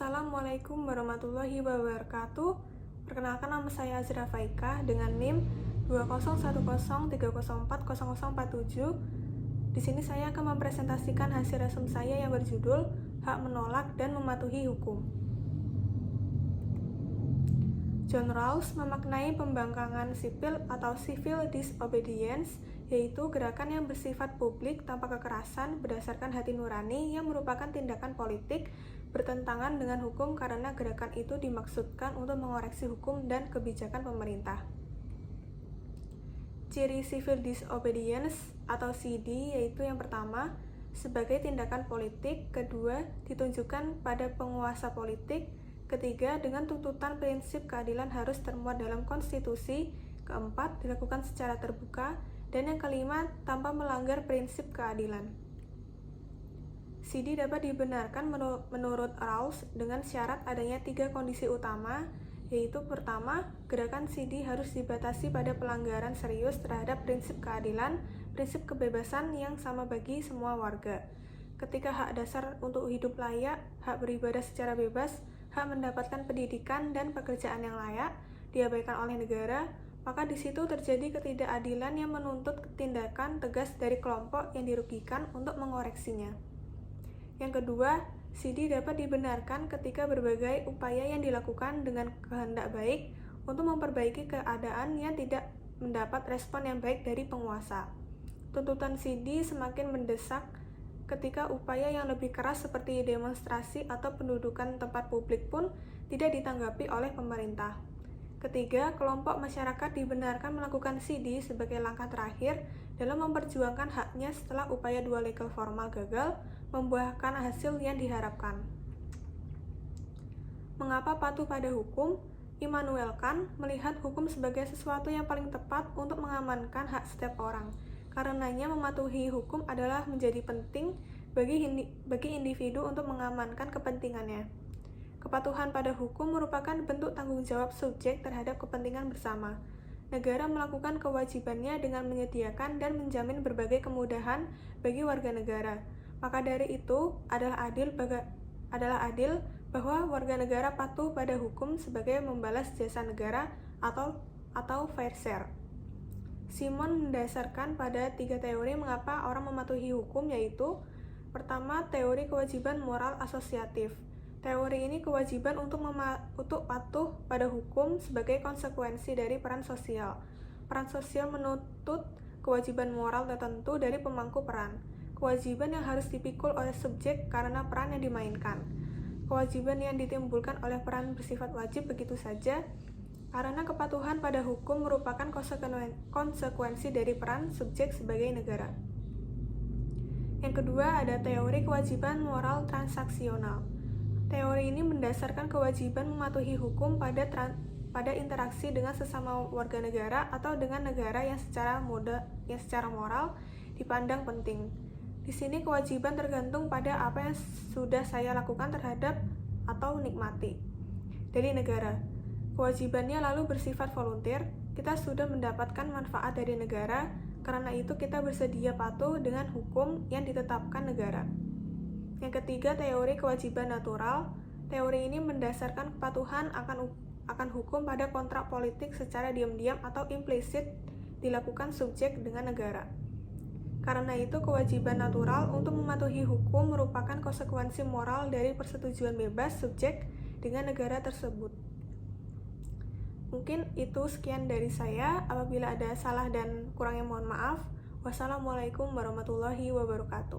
Assalamualaikum warahmatullahi wabarakatuh. Perkenalkan, nama saya Azra Faika dengan NIM 20103040047. Di sini saya akan mempresentasikan hasil resume saya yang berjudul Hak Menolak dan Mematuhi Hukum. John Rawls memaknai pembangkangan sipil atau civil disobedience, yaitu gerakan yang bersifat publik tanpa kekerasan berdasarkan hati nurani yang merupakan tindakan politik bertentangan dengan hukum karena gerakan itu dimaksudkan untuk mengoreksi hukum dan kebijakan pemerintah. Ciri civil disobedience atau CD yaitu yang pertama, sebagai tindakan politik, kedua, ditunjukkan pada penguasa politik, ketiga, dengan tuntutan prinsip keadilan harus termuat dalam konstitusi, keempat, dilakukan secara terbuka, dan yang kelima, tanpa melanggar prinsip keadilan. CD dapat dibenarkan menurut Rawls dengan syarat adanya 3 kondisi utama, yaitu pertama, gerakan CD harus dibatasi pada pelanggaran serius terhadap prinsip keadilan, prinsip kebebasan yang sama bagi semua warga. Ketika hak dasar untuk hidup layak, hak beribadah secara bebas, hak mendapatkan pendidikan dan pekerjaan yang layak diabaikan oleh negara, maka di situ terjadi ketidakadilan yang menuntut tindakan tegas dari kelompok yang dirugikan untuk mengoreksinya. Yang kedua, CD dapat dibenarkan ketika berbagai upaya yang dilakukan dengan kehendak baik untuk memperbaiki keadaan yang tidak mendapat respon yang baik dari penguasa. Tuntutan CD semakin mendesak ketika upaya yang lebih keras seperti demonstrasi atau pendudukan tempat publik pun tidak ditanggapi oleh pemerintah. Ketiga, kelompok masyarakat dibenarkan melakukan CD sebagai langkah terakhir dalam memperjuangkan haknya setelah upaya dua legal formal gagal membuahkan hasil yang diharapkan. Mengapa patuh pada hukum? Immanuel Kant melihat hukum sebagai sesuatu yang paling tepat untuk mengamankan hak setiap orang. Karenanya mematuhi hukum adalah menjadi penting bagi individu untuk mengamankan kepentingannya. Kepatuhan pada hukum merupakan bentuk tanggung jawab subjek terhadap kepentingan bersama. Negara melakukan kewajibannya dengan menyediakan dan menjamin berbagai kemudahan bagi warga negara. Maka dari itu adalah adil bahwa warga negara patuh pada hukum sebagai membalas jasa negara atau fair share. Simon mendasarkan pada 3 teori mengapa orang mematuhi hukum, yaitu pertama, teori kewajiban moral asosiatif. Teori ini kewajiban untuk patuh pada hukum sebagai konsekuensi dari peran sosial. Peran sosial menuntut kewajiban moral tertentu dari pemangku peran. Kewajiban yang harus dipikul oleh subjek karena peran yang dimainkan. Kewajiban yang ditimbulkan oleh peran bersifat wajib begitu saja, karena kepatuhan pada hukum merupakan konsekuensi dari peran subjek sebagai negara. Yang kedua, ada teori kewajiban moral transaksional. Teori ini mendasarkan kewajiban mematuhi hukum pada interaksi dengan sesama warga negara atau dengan negara yang secara moral dipandang penting. Di sini kewajiban tergantung pada apa yang sudah saya lakukan terhadap atau nikmati dari negara. Kewajibannya lalu bersifat volunteer, kita sudah mendapatkan manfaat dari negara, karena itu kita bersedia patuh dengan hukum yang ditetapkan negara. Yang ketiga, teori kewajiban natural. Teori ini mendasarkan kepatuhan akan hukum pada kontrak politik secara diam-diam atau implisit dilakukan subjek dengan negara. Karena itu, kewajiban natural untuk mematuhi hukum merupakan konsekuensi moral dari persetujuan bebas subjek dengan negara tersebut. Mungkin itu sekian dari saya. Apabila ada salah dan kurangnya mohon maaf. Wassalamualaikum warahmatullahi wabarakatuh.